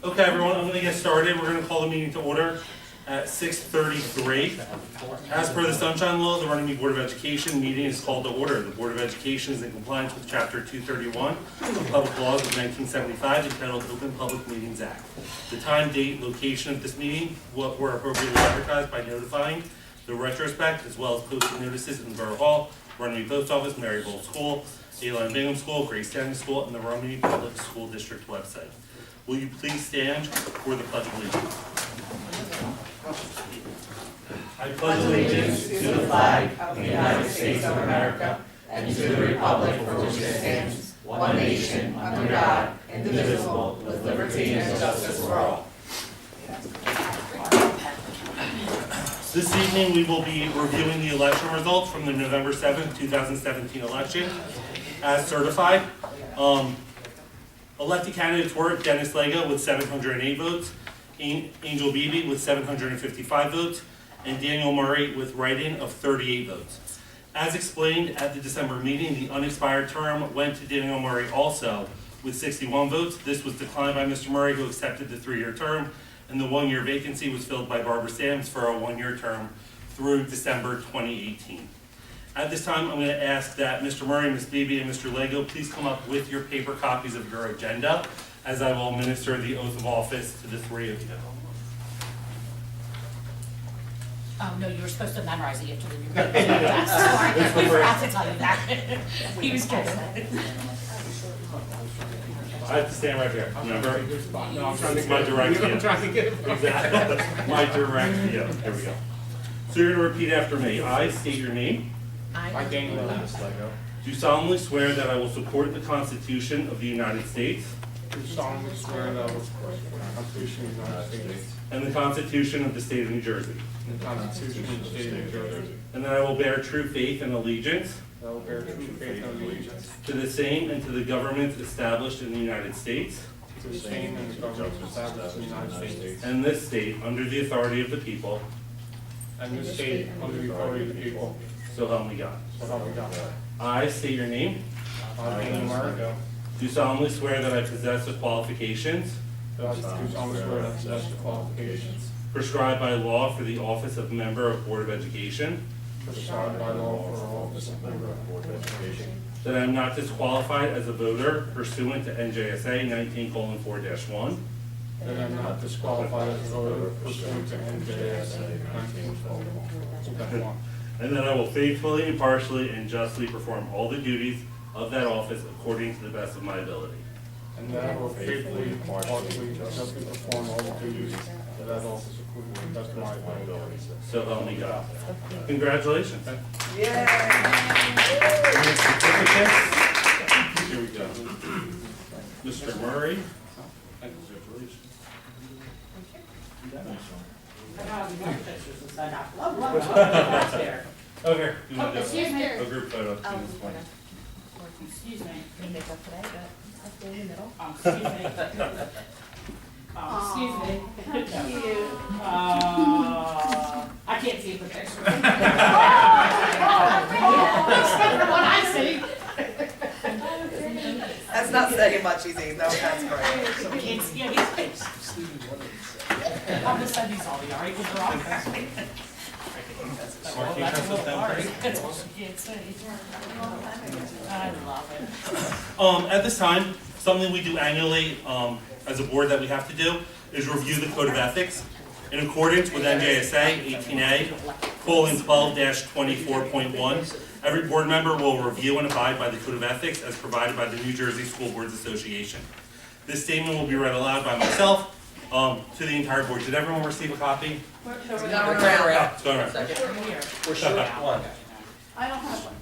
Okay, everyone, I'm going to get started. We're going to call the meeting to order at 6:33. As per the Sunshine Law, the Runnemede Board of Education meeting is called to order. The Board of Education is in compliance with Chapter 231 of Public Laws of 1975, entitled Open Public Meetings Act. The time, date, location of this meeting were appropriately advertised by notifying the retrospect, as well as posting notices in the Borough Hall, Runnemede Post Office, Maryville School, A-Line Bingham School, Grace County School, and the Runnemede Public School District website. Will you please stand for the Pledge of Allegiance? I pledge allegiance to the flag of the United States of America and to the republic for which it stands, one nation, under God, indivisible, with liberty and justice for all. This evening we will be reviewing the election results from the November 7th, 2017 election as certified. Elected candidates were Dennis Lego with 708 votes, Angel Beebe with 755 votes, and Daniel Murray with write-in of 38 votes. As explained at the December meeting, the unexpired term went to Daniel Murray also with 61 votes. This was declined by Mr. Murray, who accepted the 3-year term, and the 1-year vacancy was filled by Barbara Sams for a 1-year term through December 2018. At this time, I'm going to ask that Mr. Murray, Ms. Beebe, and Mr. Lego please come up with your paper copies of your agenda, as I will administer the oath of office to the three of you. Oh, no, you were supposed to memorize it after the new class. We forgot to tell you that. He was kidding. I have to stand right here, remember? No, I'm trying to My direct I'm view. trying to get it. Exactly. My direct view. Here we go. So you're going to repeat after me. I state your name. I Daniel Lego. Do solemnly swear that I will support the Constitution of the United States Do solemnly swear that I will support the Constitution of the United States and the Constitution of the State of New Jersey, and the Constitution of the State of New Jersey. and that I will bear true faith and allegiance That I will bear true faith and allegiance to the same and to the governments established in the United States to the same and the government established in the United States and this state under the authority of the people, and this state under the authority of the people. so help me God. So help me God. I state your name. I, Daniel Lego, Do solemnly swear that I possess the qualifications do solemnly swear that I possess the qualifications prescribed by law for the office of member of Board of Education, prescribed by law for office of member of Board of Education, that I am not disqualified as a voter pursuant to NJSA 19:4-1, that I am not disqualified as a voter pursuant to NJSA 19:4-1, and that I will faithfully, impartially, and justly perform all the duties of that office according to the best of my ability. and that I will faithfully, impartially, and justly perform all the duties of that office according to the best of my ability. So help me God. Congratulations. Here we go. Mr. Murray. Congratulations. Okay. You want to do Excuse me. a group photo? Excuse me. Any makeup today, but I'll stay in the middle. Excuse me. Excuse me. Thank you. I can't see the picture. Except for what I see. That's not saying much, easy. No, that's great. I can't see anything. I'll just send these all to you, all right? Because they're all crazy. Well, that's a little hard. That's all she can't see. I love it. At this time, something we do annually as a board that we have to do is review the Code of Ethics. In accordance with NJSA 18A:12-24.1, every board member will review and abide by the Code of Ethics as provided by the New Jersey School Boards Association. This statement will be read aloud by myself to the entire board. Did everyone receive a copy? It's going Oh, around. it's going around. Here. We're short one. I don't have one.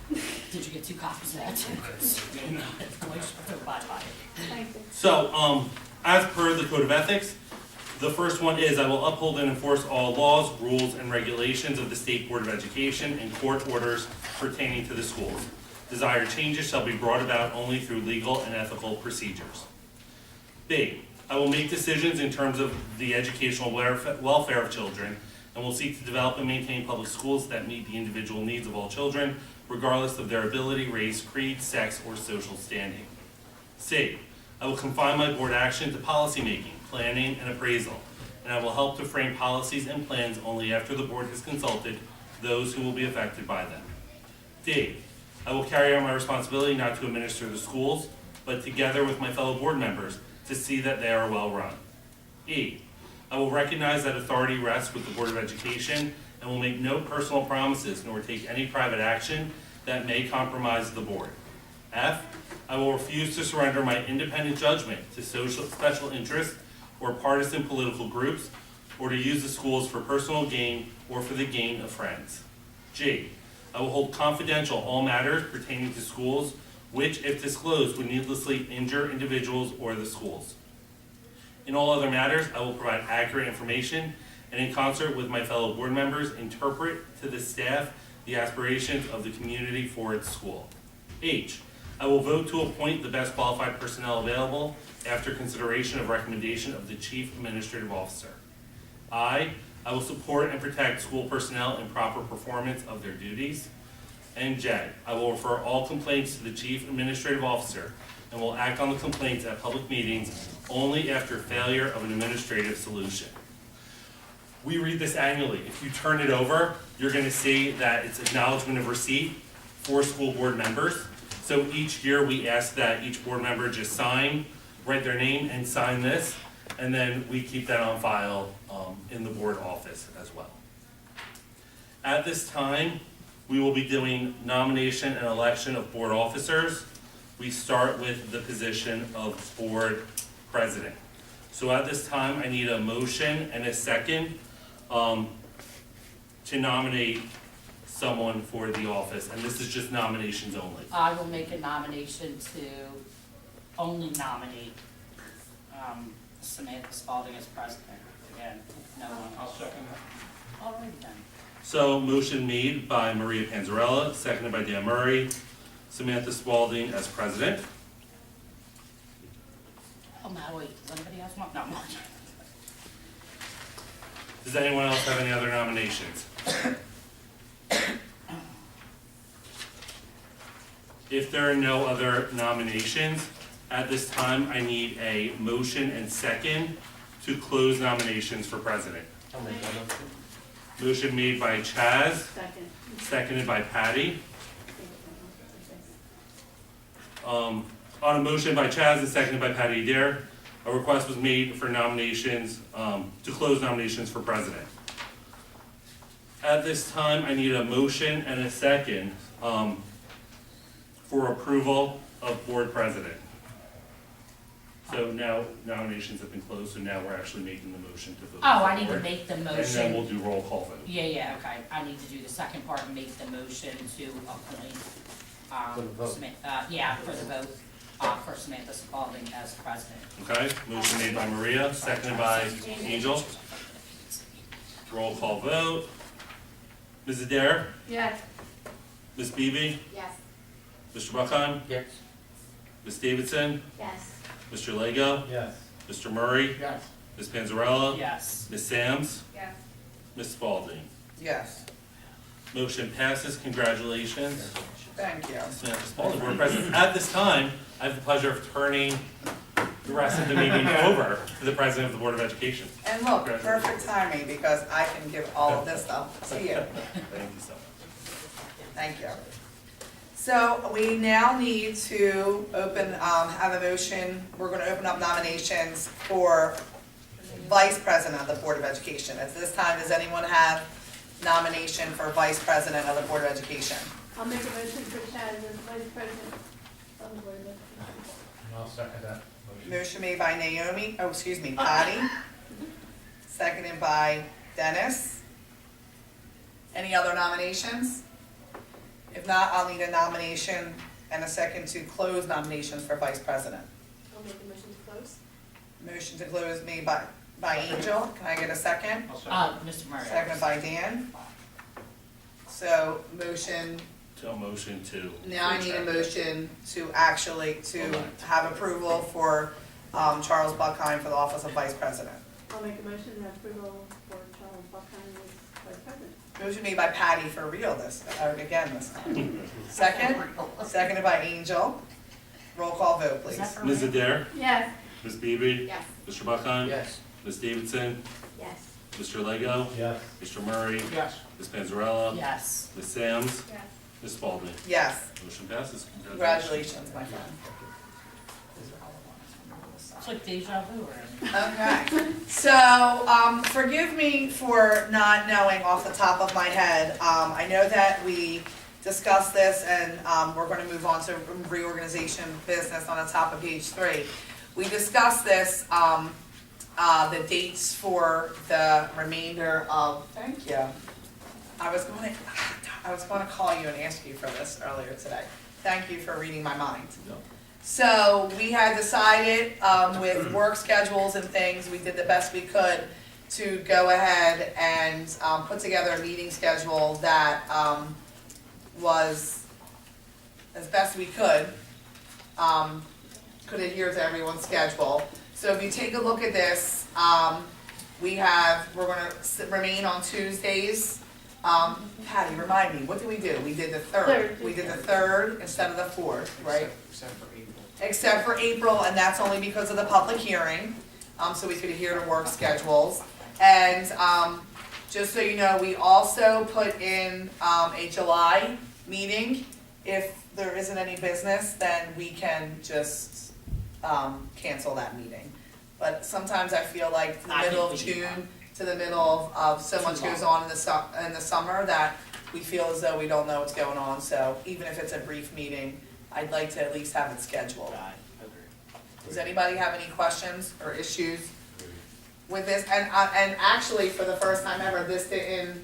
Did you get 2 copies of that too? Bye-bye. Thank you. So, as per the Code of Ethics, the first one is I will uphold and enforce all laws, rules, and regulations of the State Board of Education and court orders pertaining to the schools. Desired changes shall be brought about only through legal and ethical procedures. B, I will make decisions in terms of the educational welfare of children and will seek to develop and maintain public schools that meet the individual needs of all children, regardless of their ability, race, creed, sex, or social standing. C, I will confine my board action to policymaking, planning, and appraisal, and I will help to frame policies and plans only after the board has consulted those who will be affected by them. D, I will carry out my responsibility not to administer the schools, but together with my fellow board members to see that they are well run. E, I will recognize that authority rests with the Board of Education and will make no personal promises nor take any private action that may compromise the board. F, I will refuse to surrender my independent judgment to special interest or partisan political groups, or to use the schools for personal gain or for the gain of friends. G, I will hold confidential all matters pertaining to schools which, if disclosed, would needlessly injure individuals or the schools. In all other matters, I will provide accurate information and, in concert with my fellow board members, interpret to the staff the aspirations of the community for its school. H, I will vote to appoint the best qualified personnel available after consideration of recommendation of the Chief Administrative Officer. I will support and protect school personnel in proper performance of their duties. And J, I will refer all complaints to the Chief Administrative Officer and will act on the complaints at public meetings only after failure of an administrative solution. We read this annually. If you turn it over, you're going to see that it's acknowledgement of receipt for school board members. So each year we ask that each board member just sign, write their name and sign this, and then we keep that on file in the board office as well. At this time, we will be doing nomination and election of board officers. We start with the position of board president. So at this time, I need a motion and a second to nominate someone for the office, and this is just nominations only. I will make a nomination to only nominate Samantha Spalding as president. Again, no one. I'll second that. All right then. So motion made by Maria Panzarella, seconded by Dan Murray, Samantha Spalding as president. Oh, now wait, does anybody else want? No, I'm not. Does anyone else have any other nominations? If there are no other nominations, at this time I need a motion and second to close nominations for president. I'll make that motion. Motion made by Chaz, Second. seconded by Patty. On a motion by Chaz and seconded by Patty Adair, a request was made for nominations, to close nominations for president. At this time, I need a motion and a second for approval of board president. So now nominations have been closed, so now we're actually making the motion to vote. Oh, for I need to board. make the And then motion. we'll do roll call vote. Yeah, okay. I need to do the second part and make the motion to appoint, For the vote. for the vote, for Samantha Spalding as president. Okay, motion made by Maria, seconded by Angel. Roll call vote. Ms. Adair, Yes. Ms. Beebe, Yes. Mr. Buckheim, Yes. Ms. Davidson, Yes. Mr. Lego, Yes. Mr. Murray, Yes. Ms. Panzarella, Yes. Ms. Sams, Yes. Ms. Spalding. Yes, Motion passes, congratulations. thank you. Samantha Spalding, board president. At this time, I have the pleasure of turning the rest of the meeting over to the president of the Board of Education. And look, perfect timing, because I can give all of this stuff to you. Thank you so much. Thank you. So we now need to open, have a motion, we're gonna open up nominations for Vice President of the Board of Education. At this time, does anyone have nomination for Vice President of the Board of Education? I'll make a motion for Chad as vice president of the board of education. I'll second that motion. Motion made by Patty. Seconded by Dennis. Any other nominations? If not, I'll need a nomination and a second to close nominations for Vice President. I'll make a motion to close. Motion to close made by Angel. Can I get a second? I'll second. Mr. Murray. Seconded by Dan. So motion, To a motion to. now I need a motion to actually, to have approval for Charles Buckheim for the office of Vice President. I'll make a motion to approval for Charles Buckheim as vice president. Motion made by Patty for real this time. Second, seconded by Angel. Roll call vote, Is please. that for Ms. me? Adair, Yes. Ms. Beebe, Yes. Mr. Buckheim, Yes. Ms. Davidson, Yes. Mr. Lego, Yes. Mr. Murray, Yes. Ms. Panzarella, Yes. Ms. Samms, Yes. Ms. Spalding. Yes, Motion passes. congratulations, my friend. It's like deja vu or anything. Okay, so, forgive me for not knowing off the top of my head. I know that we discussed this and, we're gonna move on to reorganization business on the top of page 3. We discussed this, the dates for the remainder of, thank you. I was gonna call you and ask you for this earlier today. Thank you for reading my mind. No. So we had decided, with work schedules and things, we did the best we could to go ahead and, put together a meeting schedule that, was as best we could adhere to everyone's schedule. So if you take a look at this, we're gonna remain on Tuesdays. Patty, remind me, what did we do? We did the third. Third. We did the third instead of the fourth, right? Except for April. Except for April, and that's only because of the public hearing, so we could adhere to work schedules. And, just so you know, we also put in, a July meeting. If there isn't any business, then we can just, cancel that meeting. But sometimes I feel like the I middle think of we do June to the middle of so much Too long. goes on in the summer that we feel as though we don't know what's going on, so even if it's a brief meeting, I'd like to at least have it scheduled. I agree. Does anybody have any questions or issues with this? And actually, for the first time ever, this didn't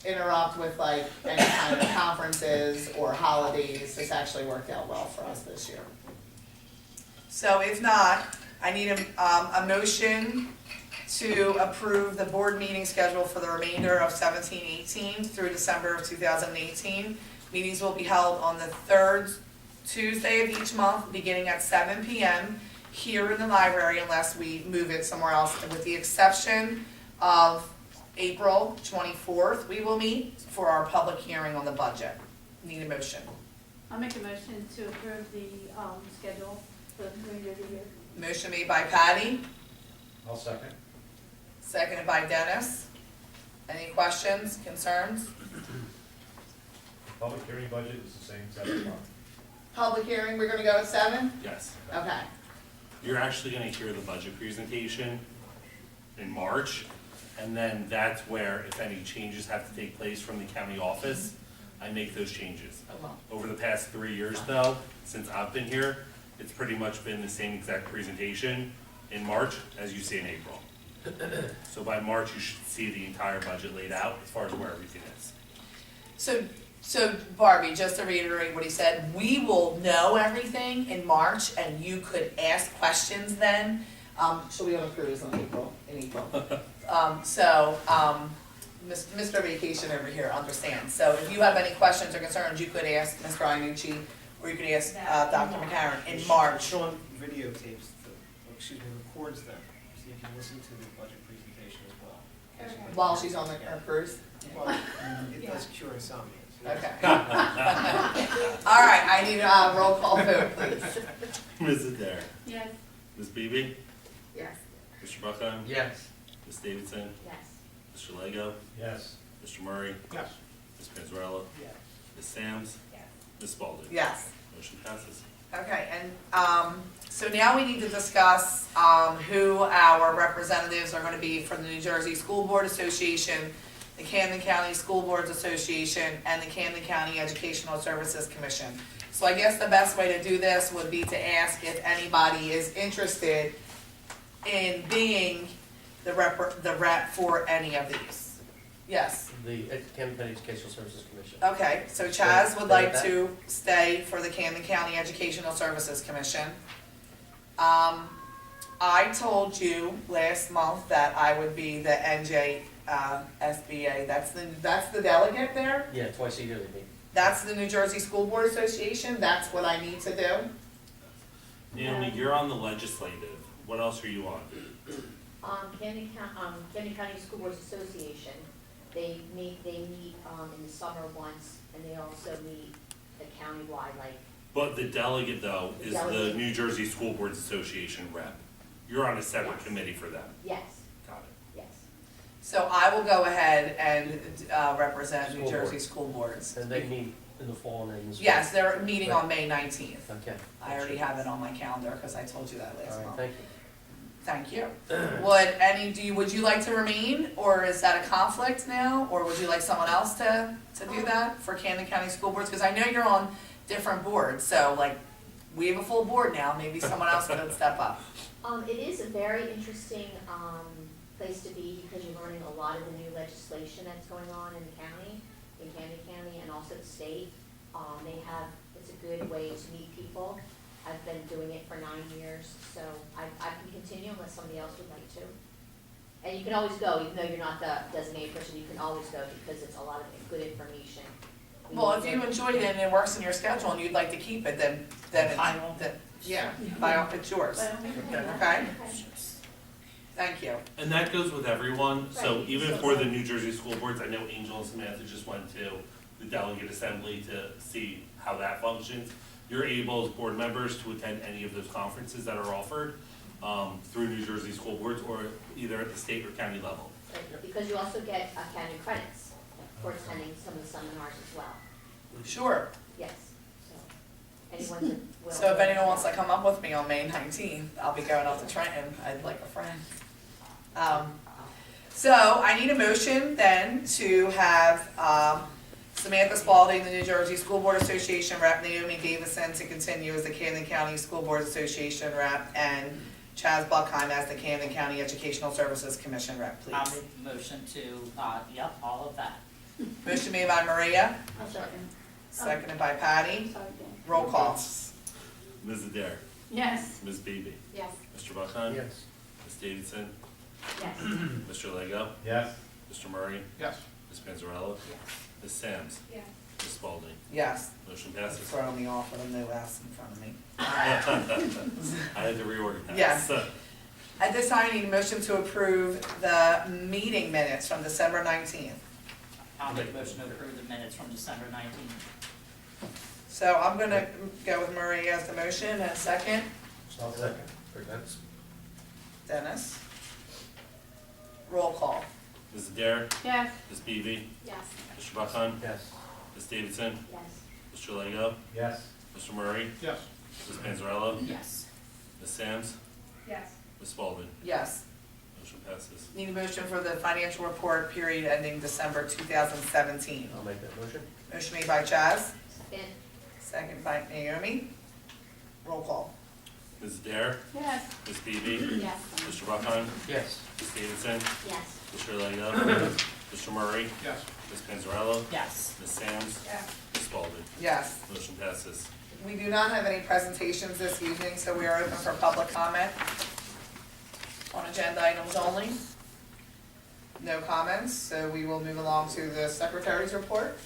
interrupt with like any kind of conferences or holidays. This actually worked out well for us this year. So if not, I need a motion to approve the board meeting schedule for the remainder of 17-18 through December of 2018. Meetings will be held on the third Tuesday of each month, beginning at 7 p.m. here in the library unless we move it somewhere else, with the exception of April 24th, we will meet for our public hearing on the budget. Need a motion. I'll make a motion to approve the, schedule for the remainder of the year. Motion made by Patty, I'll second. seconded by Dennis. Any questions, concerns? Public hearing budget is the same 7 o'clock. Public hearing, we're gonna go at 7? Yes. Okay. You're actually gonna hear the budget presentation in March, and then that's where, if any changes have to take place from the county office, I make those changes. Over the past 3 years though, since I've been here, it's pretty much been the same exact presentation in March as you see in April. So by March, you should see the entire budget laid out as far as where everything is. So Barbie, just to reiterate what he said, we will know everything in March and you could ask questions then. She'll be on a cruise in April. Mr. Vacation over here understands. So if you have any questions or concerns, you could ask Mr. Iannucci or you could ask Dr. McCarron in March. Sean videotapes, records them, so you can listen to the budget presentation as well. While she's on her cruise? Well, it does cure insomnia. so Okay. All right, I need a roll call vote, please. Ms. Adair, Yes. Ms. Beebe, Yes. Mr. Buckheim, Yes. Ms. Davidson, Yes. Mr. Lego, Yes. Mr. Murray, Yes. Ms. Panzarella, Yes. Ms. Samms, Yes. Ms. Spalding. Yes. Motion passes. Okay, and so now we need to discuss who our representatives are going to be from the New Jersey School Board Association, the Camden County School Boards Association, and the Camden County Educational Services Commission. So I guess the best way to do this would be to ask if anybody is interested in being the rep for any of these. Yes. The Camden County Educational Services Commission. Okay, so Chaz would like to stay for the Camden County Educational Services Commission. I told you last month that I would be the NJSBA, that's the delegate there? Yeah, twice a year they meet. That's the New Jersey School Board Association, that's what I need to do? Naomi, you're on the legislative. What else are you on? Camden County School Boards Association, they meet in the summer once, and they also meet the countywide, like, But the delegate, though, is the Delegate. New Jersey School Boards Association rep. You're on a separate Yes. committee for them. Yes, Got it. yes. So I will go ahead and represent New School Jersey board. school boards. And they meet in the fall and in the spring? Yes, they're meeting on May 19th. Okay. I already have it on my calendar because I told you that All last right, month. thank you. Thank you. Would you like to remain, or is that a conflict now? Or would you like someone else to do that for Camden County School Boards? Because I know you're on different boards, so like, we have a full board now, maybe someone else could step up. It is a very interesting, place to be because you're learning a lot of the new legislation that's going on in the county, in Camden County and also the state. It's a good way to meet people. I've been doing it for 9 years, so I can continue unless somebody else would like to. And you can always go, even though you're not the designated person, you can always go because it's a lot of good information. Well, if you enjoyed it and it works in your schedule and you'd like to keep it, then yeah, it's yours. Okay? Thank you. And that goes with everyone, so Right. even for the New Jersey School Boards, I know Angel and Samantha just went to the delegate assembly to see how that functions. You're able, as board members, to attend any of those conferences that are offered through New Jersey School Boards or either at the state or county level. Right, because you also get county credits for attending some of the seminars as well. Sure. Yes, so anyone's willing. So if anyone wants to come up with me on May 19th, I'll be going up to Trenton. I'd like a friend. So I need a motion then to have Samantha Spalding, the New Jersey School Board Association rep, Naomi Davison to continue as the Camden County School Board Association rep, and Chaz Buckheim as the Camden County Educational Services Commission rep, I'll please. make the motion to, all of that. Motion made by Maria, I'll second. seconded by Patty. Sorry, Dan. Roll call. Ms. Adair, Yes. Ms. Beebe, Yes. Mr. Buckheim, Yes. Ms. Davidson, Yes. Mr. Lego, Yes. Mr. Murray, Yes. Ms. Panzarella, Yes. Ms. Sams, Yes. Ms. Spalding. Yes. Motion It's passes. throwing me off with a no S in front of me. I had to reorganize. Yes. At this time, I need a motion to approve the meeting minutes from December 19th. I'll make a motion to approve the minutes from December 19th. So I'm gonna go with Maria as the motion, and second, I'll second. Or that's, Dennis. Roll call. Ms. Adair, Yes. Ms. Beebe, Yes. Mr. Buckheim, yes. Ms. Davidson, Yes. Mr. Lego, Yes. Mr. Murray, Yes. Ms. Panzarella, Yes. Ms. Sams, Yes. Ms. Spalding. Yes. Motion passes. Need a motion for the financial report period ending December 2017. I'll make that motion. Motion made by Chaz, Ben? second by Naomi. Roll call. Ms. Adair, Yes. Ms. Beebe, Yes. Mr. Buckheim, Yes. Ms. Davidson, Yes. Mr. Lego, Mr. Murray, Yes. Ms. Panzarella, Yes. Ms. Sams, Yes. Ms. Spalding. Yes. Motion passes. We do not have any presentations this evening, so we are open for public comment on agenda items only. No comments, so we will move along to the secretary's report.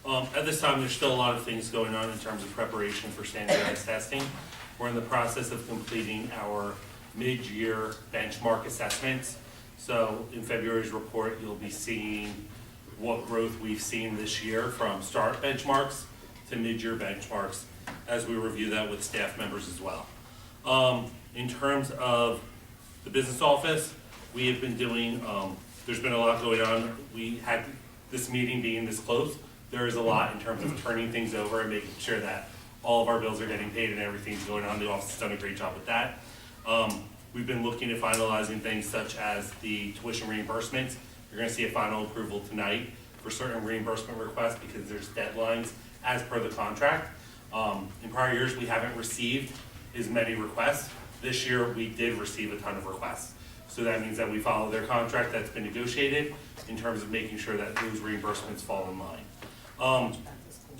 At this time, there's still a lot of things going on in terms of preparation for standardized testing. We're in the process of completing our mid-year benchmark assessments. So in February's report, you'll be seeing what growth we've seen this year from start benchmarks to mid-year benchmarks as we review that with staff members as well. In terms of the business office, we have been doing, there's been a lot going on. We had this meeting being this close. There is a lot in terms of turning things over and making sure that all of our bills are getting paid and everything's going on. The office has done a great job with that. We've been looking at finalizing things such as the tuition reimbursements. You're gonna see a final approval tonight for certain reimbursement requests because there's deadlines as per the contract. In prior years, we haven't received as many requests. This year, we did receive a ton of requests. So that means that we follow their contract that's been negotiated in terms of making sure that those reimbursements fall in line.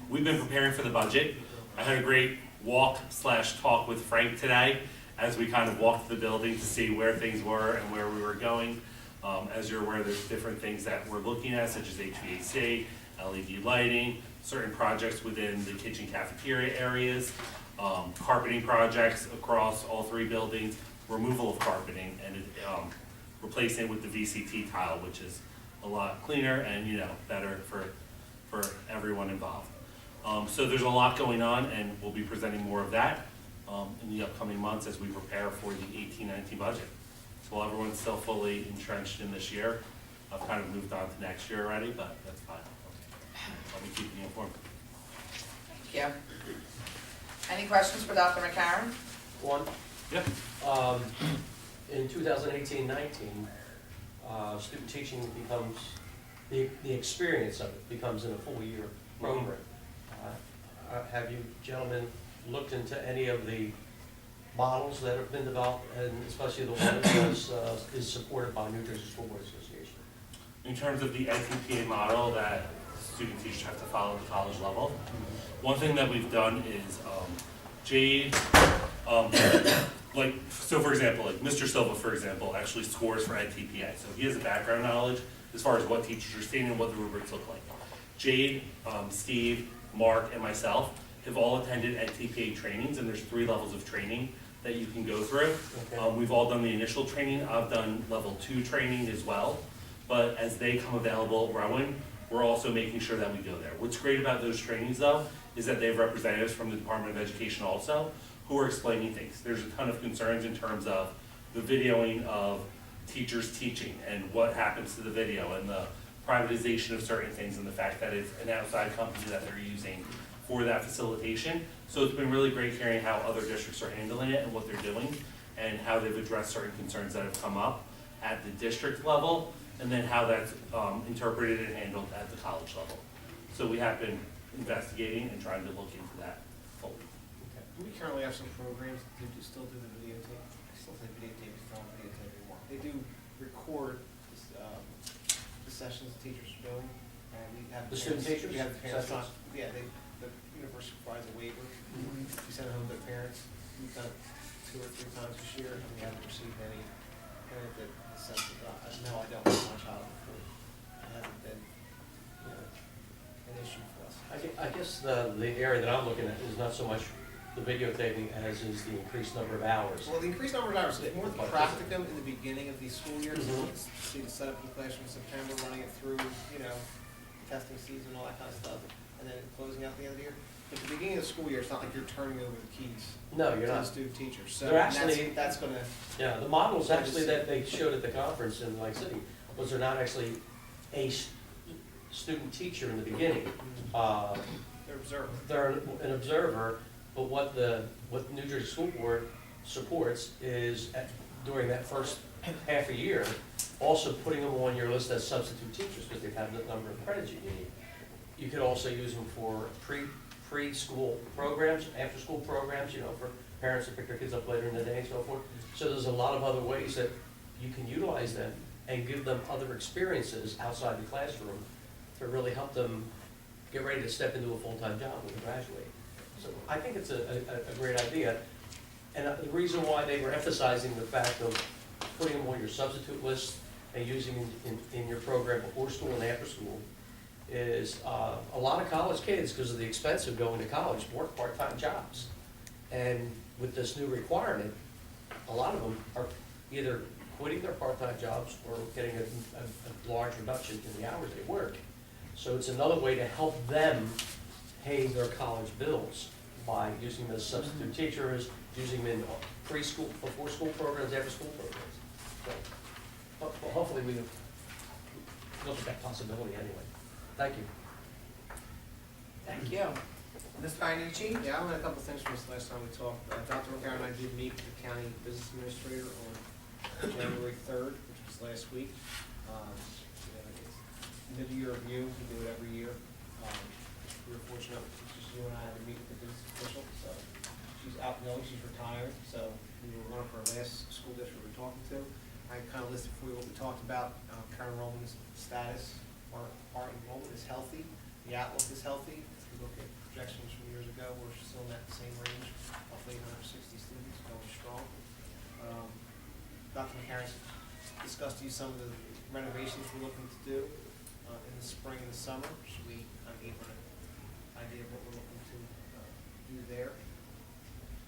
We've been preparing for the budget. I had a great walk/talk with Frank today as we kind of walked the building to see where things were and where we were going. As you're aware, there's different things that we're looking at, such as HVAC, LED lighting, certain projects within the kitchen cafeteria areas, carpeting projects across all 3 buildings, removal of carpeting, and replacing it with the VCT tile, which is a lot cleaner and, better for everyone involved. So there's a lot going on, and we'll be presenting more of that in the upcoming months as we prepare for the 18-19 budget. So while everyone's still fully entrenched in this year, I've kind of moved on to next year already, but that's fine. I'll be keeping you informed. Thank you. Any questions for Dr. McCarron? One, Yep. in 2018-19, student teaching becomes, the experience of it becomes in a full year program. Have you gentlemen looked into any of the models that have been developed, and especially the one that is supported by New Jersey School Board Association? In terms of the NTPA model that student teachers have to follow at the college level, one thing that we've done is Jade, so for example, like Mr. Silva, for example, actually scores for NTPA. So he has a background knowledge as far as what teachers are seeing and what the rubrics look like. Jade, Steve, Mark, and myself have all attended NTPA trainings, and there's 3 levels of training that you can go through. Okay. We've all done the initial training. I've done level 2 training as well. But as they come available, Rowan, we're also making sure that we go there. What's great about those trainings, though, is that they have representatives from the Department of Education also who are explaining things. There's a ton of concerns in terms of the videoing of teachers teaching and what happens to the video and the privatization of certain things and the fact that it's an outside company that they're using for that facilitation. So it's been really great hearing how other districts are handling it and what they're doing and how they've addressed certain concerns that have come up at the district level, and then how that's interpreted and handled at the college level. So we have been investigating and trying to look into that fully. We currently have some programs that still do the videotape. I still say videotape is not videotape anymore. They do record the sessions the teachers are doing, and we have The student teachers? We have parents Sessions? yeah, the university provides a waiver. We send it home to their parents. We've done it 2 or 3 times this year, and we haven't received any that says that no, I don't want my child before. It hasn't been, an issue for us. I guess the area that I'm looking at is not so much the videotaping as is the increased number of hours. Well, the increased number of hours, it's more the practicum in the beginning of the school year, so Mhm. see the setup in the classroom in September, running it through, testing season, all that kind of stuff, and then closing out the end of the year. But at the beginning of the school year, it's not like you're turning over the keys No, to you're the not. student teachers. So They're actually- that's gonna, Yeah, the models actually that they showed at the conference in Lake City was they're not actually a student teacher in the beginning. they're observing. They're an observer, but what the New Jersey School Board supports is during that first half a year, also putting them on your list as substitute teachers because they have the number of credits you need. You could also use them for preschool programs, after-school programs, for parents to pick their kids up later in the day and so forth. So there's a lot of other ways that you can utilize them and give them other experiences outside the classroom to really help them get ready to step into a full-time job when they graduate. So I think it's a great idea. And the reason why they were emphasizing the fact of putting them on your substitute list and using them in your program before school and after school is a lot of college kids, because of the expense of going to college, work part-time jobs. And with this new requirement, a lot of them are either quitting their part-time jobs or getting a large reduction in the hours they work. So it's another way to help them pay their college bills by using them as substitute teachers, using them in preschool, before school programs, after school programs. So, well, hopefully we look at that possibility anyway. Thank you. Thank you. Ms. Iannucci? Yeah, I learned a couple things from this last time we talked. Dr. McCarron and I did meet with the county business administrator on January 3rd, which was last week. It's mid-year review, we do it every year. We were fortunate, just you and I had to meet with the business official, so she's outgoing, she's retired, so we were one of her last school district we were talking to. I kind of listed for you what we talked about, current enrollment status. Our enrollment is healthy, the outlook is healthy. If you look at projections from years ago, we're still in that same range, roughly 160 students, going strong. Dr. McCarron discussed to you some of the renovations we're looking to do in the spring and the summer, so we kind of gave her an idea of what we're looking to do there.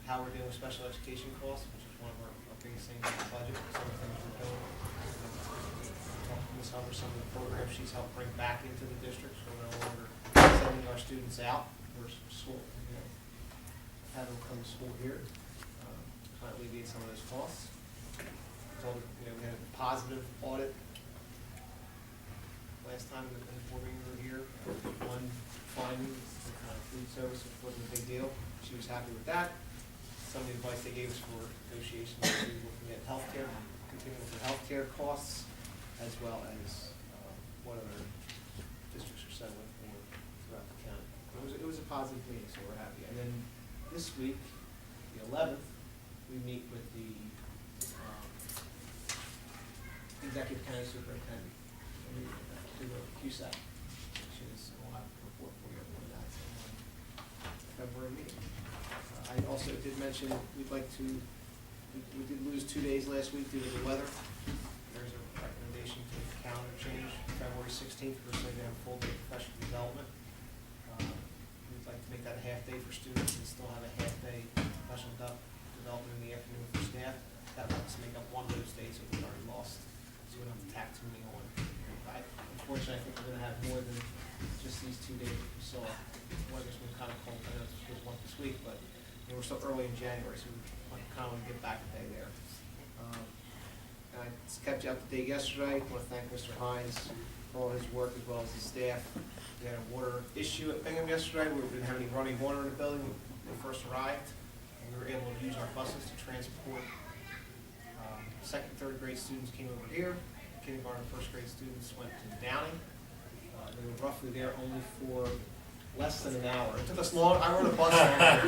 How we're doing with special education costs, which is one of our biggest things in the budget, some of the things we're doing. Some of the programs she's helped bring back into the district, so we're no longer sending our students out. for school, you know, have them come to school here, kind of alleviate some of those costs. Told them, you know, we had a positive audit last time in the board meeting we were here. One finding, the kind of food service wasn't a big deal. She was happy with that. Some of the advice they gave us for negotiations, we were looking at healthcare, continuing with the healthcare costs, as well as what other districts are settling for throughout the county. It was a positive meeting, so we're happy. And then this week, the 11th, we meet with the Executive County Superintendent, to the QSAC, which is, we'll have a report for you on that in February meeting. I also did mention, we'd like to, we did lose 2 days last week due to the weather. There's a recommendation to the calendar change, February 16th, we're going to have full day professional development. We'd like to make that a half day for students and still have a half day professional development in the afternoon for staff. That lets us make up one of those days that we already lost, so we don't have to tack too many on. Unfortunately, I think we're gonna have more than just these 2 days that we saw. The weather's been kind of cold, I know it's supposed to one this week, but you know, we're still early in January, so we kind of want to get back a day there. And I kept you up to date yesterday. I want to thank Mr. Hines for all his work as well as his staff. We had a water issue at Bingham yesterday. We didn't have any running water in the building when we first arrived. And we were able to use our buses to transport second, third grade students came over here. Kindergarten, first grade students went to Downing. They were roughly there only for less than an hour. It took us long. I rode a bus longer.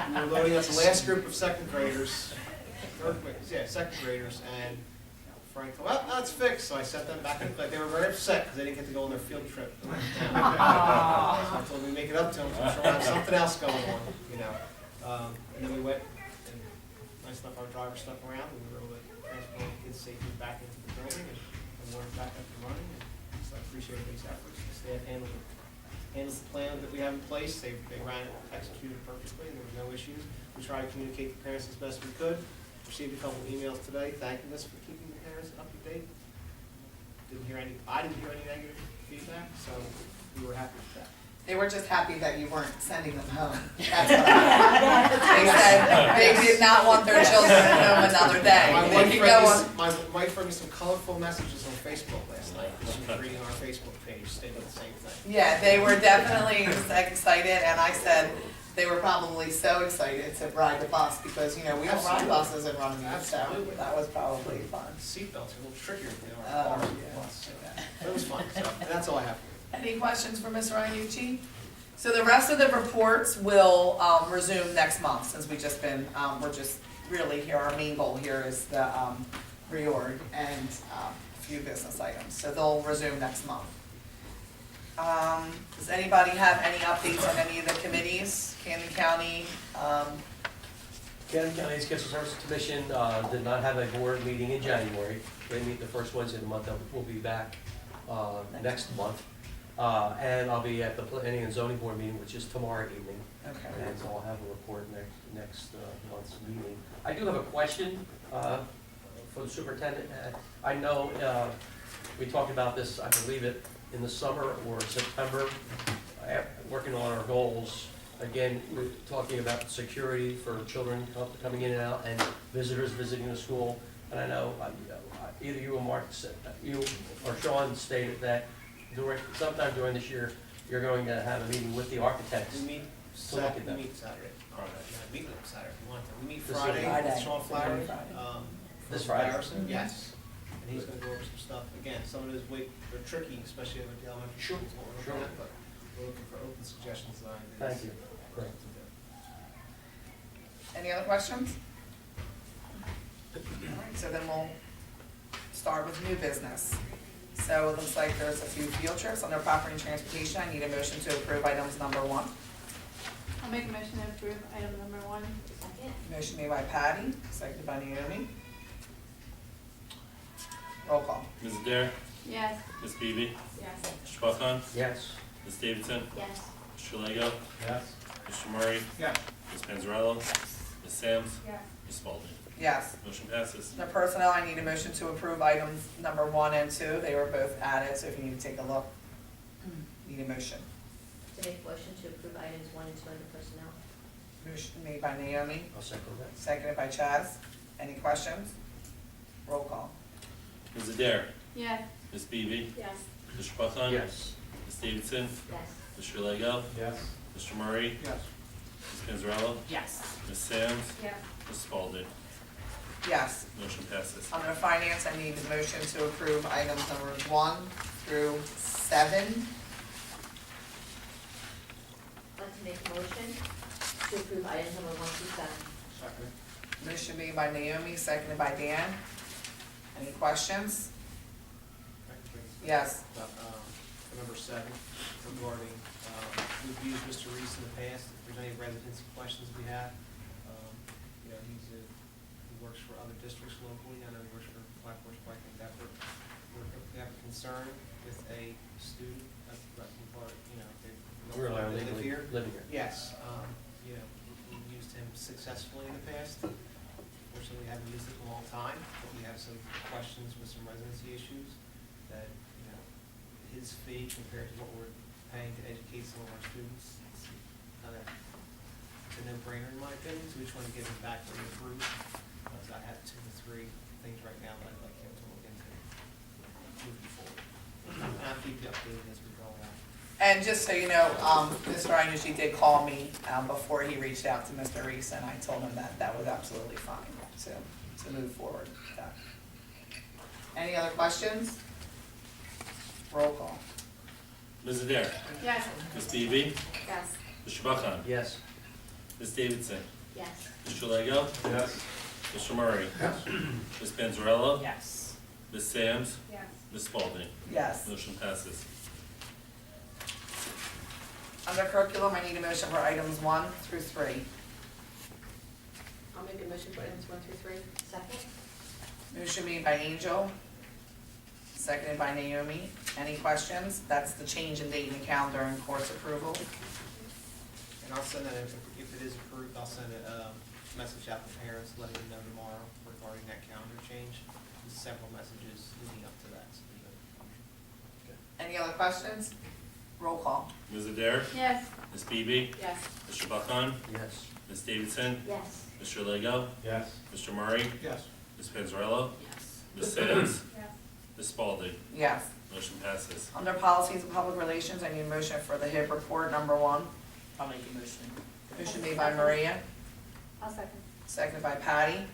We were loading up the last group of second graders, second graders, and Frank told, well, that's fixed. So I sent them back. Like they were very upset because they didn't get to go on their field trip. So I told them we make it up to them. So I'm sure we'll have something else going on, you know. And then we went, and nice enough our driver stuck around, and we were able to transport kids safely back into the building and we're back up and running. And so I appreciate these efforts. The staff handled the plan that we have in place. They ran it, executed perfectly, and there were no issues. We tried to communicate to parents as best we could. Received a couple of emails today thanking us for keeping the parents up to date. I didn't hear any negative feedback, so we were happy with that. They were just happy that you weren't sending them home. That's what I heard. They said they did not want their children home another day. My wife wrote me some colorful messages on Facebook last night. She was reading our Facebook page stating the same thing. Yeah, they were definitely excited, and I said they were probably so excited to ride the bus because, you know, we don't ride buses in Runnemede, so Absolutely. that was probably fun. Seatbelts are a little trickier than they Oh, are. yeah. But it was fun, so and that's all I have. Any questions for Ms. Ryanucci? So the rest of the reports will resume next month, since we've just been, we're just really here, our main goal here is the reorg and a few business items. So they'll resume next month. Does anybody have any updates on any of the committees? Camden County, Camden County Educational Services Commission did not have a board meeting in January. They meet the first Wednesday of the month. We'll be back next month. And I'll be at the Planning and Zoning Board meeting, which is tomorrow evening. okay. And so I'll have a report next month's meeting. I do have a question for the superintendent. I know we talked about this, I believe it, in the summer or September, working on our goals. Again, we're talking about security for children coming in and out and visitors visiting the school. And I know either you or Mark, you or Sean stated that sometime during this year, you're going to have a meeting with the architects. We meet To look at that. Saturday. We meet Saturday if you want to. We meet This Friday Friday. with Sean Flowery. This Friday? Harrison, yes. And he's gonna go over some stuff. Again, some of those they're tricky, especially with the elementary Sure, schools. What we're sure. looking at, but we're looking for open suggestions and ideas. Thank you. Great. Any other questions? All right, so then we'll start with new business. So it looks like there's a few field trips under property and transportation. I need a motion to approve items number 1. I'll make a motion to approve item number 1. Second. Motion made by Patty, seconded by Naomi. Roll call. Ms. Adair, Yes. Ms. Beebe, Yes. Mr. Buckon, Yes. Ms. Davidson, Yes. Mr. Lego, Yes. Mr. Murray, Yeah. Ms. Panzarella, Ms. Sams, Yes. Ms. Spalding. Yes. Motion passes. The personnel, I need a motion to approve items number 1 and 2. They were both added, so if you need to take a look, need a motion. To make a motion to approve items 1 and 2 under personnel. Motion made by Naomi, I'll second that. seconded by Chaz. Any questions? Roll call. Ms. Adair, Yes. Ms. Beebe, Yes. Mr. Buckon. Yes. Ms. Davidson, Yes. Mr. Lego, Yes. Mr. Murray, Yes. Ms. Panzarella, Yes. Ms. Samms, Yes. Ms. Spalding. Yes. Motion passes. Under finance, I need a motion to approve items numbers 1 through 7. I'd like to make a motion to approve items number 1 through 7. Second. Motion made by Naomi, seconded by Dan. Any questions? Yes. For number 7, regarding, we've used Mr. Reese in the past, if there's any residency questions we have. You know, he works for other districts locally, I know he works for Black Horse Pike and Bedford. If we have a concern with a student, you know, We're allowed they live legally here. living here. Yes, you know, we've used him successfully in the past. Fortunately, we haven't used it in a long time, but we have some questions with some residency issues that, you know, his fee compared to what we're paying to educate some of our students, it's kind of, it's a no-brainer in my opinion, so we just want to give him back for the approved. So I have 2 to 3 things right now that I'd like him to look into moving forward. And I'll keep you updated as we go along. And just so you know, Mr. Inucci did call me before he reached out to Mr. Reese, and I told him that that was absolutely fine to move forward with that. Any other questions? Roll call. Ms. Adair, Yes. Ms. Beebe, Yes. Mr. Buckon, Yes. Ms. Davidson, Yes. Mr. Lego, Yes. Mr. Murray, Yes. Ms. Panzarella, Yes. Ms. Samms, Yes. Ms. Spalding. Yes. Motion passes. Under curriculum, I need a motion for items 1 through 3. I'll make a motion for items 1 through 3. Second? Motion made by Angel, seconded by Naomi. Any questions? That's the change in date in the calendar and course approval. And I'll send that, if it is approved, I'll send a message out to parents, letting them know tomorrow regarding that calendar change. There's several messages leading up to that. So Any other questions? Roll call. Ms. Adair, Yes. Ms. Beebe, Yes. Mr. Buckon, Yes. Ms. Davidson, Yes. Mr. Lego, Yes. Mr. Murray, Yes. Ms. Panzarella, Yes. Ms. Samms, Yes. Ms. Spalding. Yes. Motion passes. Under policies and public relations, I need a motion for the HIB report, number 1. I'll make a motion. Motion made by Maria, I'll second. seconded by Patty.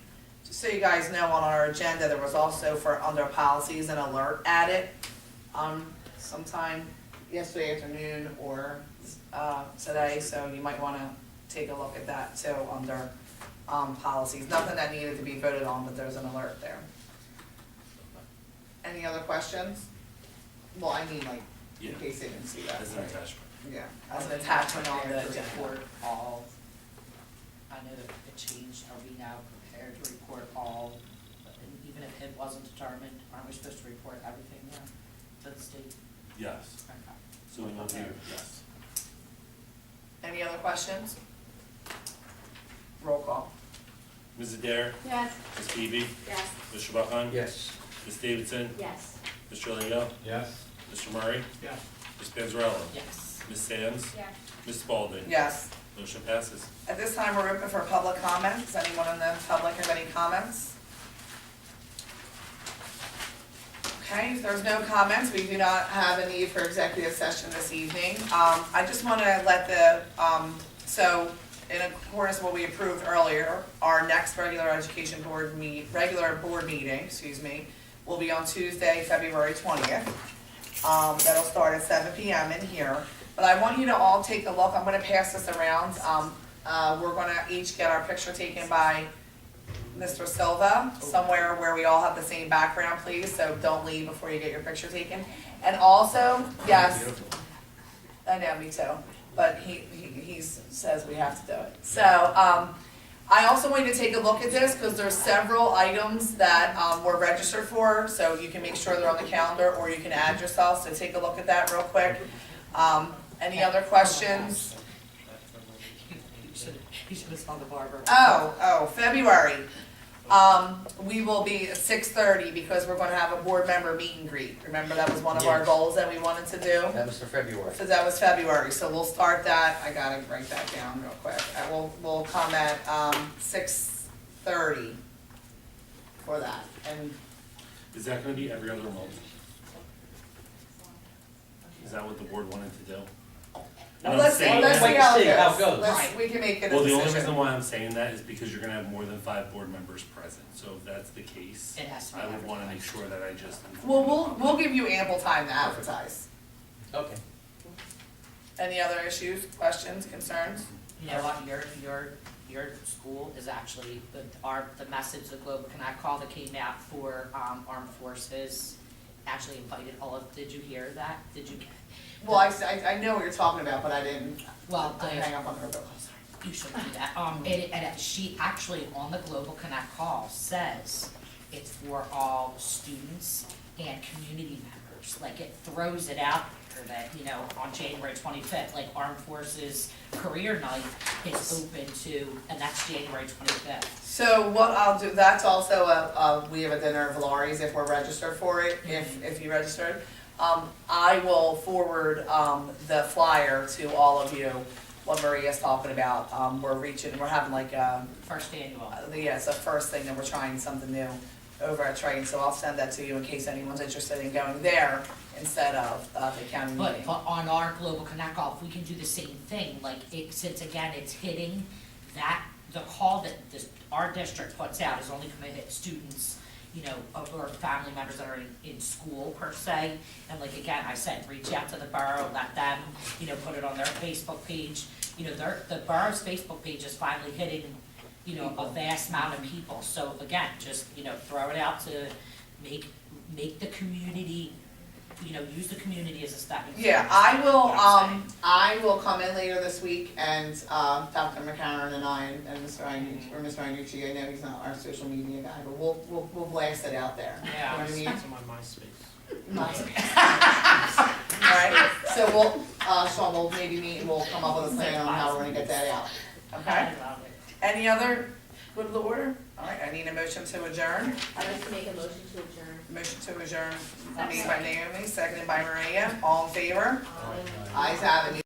Just so you guys know, on our agenda, there was also for under policies an alert added sometime yesterday afternoon or today, so you might want to take a look at that too under policies. Nothing that needed to be voted on, but there's an alert there. Any other questions? Well, I mean, like, Yeah, in case they didn't see that. as an attachment. Yeah, as an attachment on the Prepared to agenda. report all, I know that it changed, are we now prepared to report all, and even if it wasn't determined, aren't we supposed to report everything now to the state? Yes. Okay. So we will hear, yes. Any other questions? Roll call. Ms. Adair, Yes. Ms. Beebe, Yes. Mr. Buckon, Yes. Ms. Davidson, Yes. Mr. Lego, Yes. Mr. Murray, Yes. Ms. Panzarella, Yes. Ms. Samms, Yes. Ms. Spalding. Yes. Motion passes. At this time, we're open for public comments. Anyone in the public have any comments? Okay, if there's no comments, we do not have a need for executive session this evening. I just want to let so in accordance with what we approved earlier, our next regular board meeting, will be on Tuesday, February 20th. That'll start at 7 p.m. in here. But I want you to all take a look. I'm going to pass this around. We're going to each get our picture taken by Mr. Silva, somewhere where we all have the same background, please. So don't leave before you get your picture taken. And also, yes, I know, me too. But he says we have to do it. So I also want you to take a look at this because there's several items that we're registered for. So you can make sure they're on the calendar or you can add yourself. So take a look at that real quick. Any other questions? You should have saw the barber. Oh, February. We will be at 6:30 because we're gonna have a board member meet and greet. Remember, that was one of our Yes. goals that we wanted to do? That was for February. So that was February, so we'll start that, I gotta write that down real quick. We'll come at, 6:30 for that, and Is that gonna be every other month? Is that what the board wanted to do? What I'm let's see saying how is- Wait to see how it it goes. goes. Right. We can make it a Well, the only decision. reason why I'm saying that is because you're gonna have more than 5 board members present, so if that's the case, It has to be I would wanna advertised. make sure that I just. Well, we'll give you ample time to advertise. Okay. Any other issues, questions, concerns? You know what, your school is actually, the message, the Global Connect call that came out for, Armed Forces actually invited all of, did you hear that? Did you? Well, I know what you're talking about, but I didn't, Well, I hang up on her, but, you should do that. And she actually, on the Global Connect call, says it's for all students and community members. Like, it throws it out there that, you know, on January 25th, like, Armed Forces Career Night is open to, and that's January 25th. So what I'll do, that's also we have a dinner of Laurie's if we're registered for it, if you registered. I will forward, the flyer to all of you, what Maria's talking about. We're having like, First annual. yeah, it's the first thing that we're trying something new over at Triton, so I'll send that to you in case anyone's interested in going there instead of, the county meeting. But on our Global Connect call, if we can do the same thing, like, since again, it's hitting that, the call that our district puts out is only gonna hit students, you know, or family members that are in school per se. And like, again, I said, reach out to the borough, let them, you know, put it on their Facebook page. You know, the borough's Facebook page is finally hitting, you know, a vast amount of people. So again, just, you know, throw it out to make the community, you know, use the community as a stepping stone. Yeah, I will come in later this week and, Dr. McCarron and I and Mr. Angucci, I know he's not our social media guy, but we'll blast it out there. Yeah. You know what I mean? It's on my MySpace. Nice. Alright, so Sean, we'll maybe meet and we'll come up with a plan on how we're gonna get that out, okay? I love it. Any other good of the order? Alright, I need a motion to adjourn. I'd like to make a motion to adjourn. Motion to adjourn made by Naomi, seconded by Maria, all in favor? Aye. Ayes have it,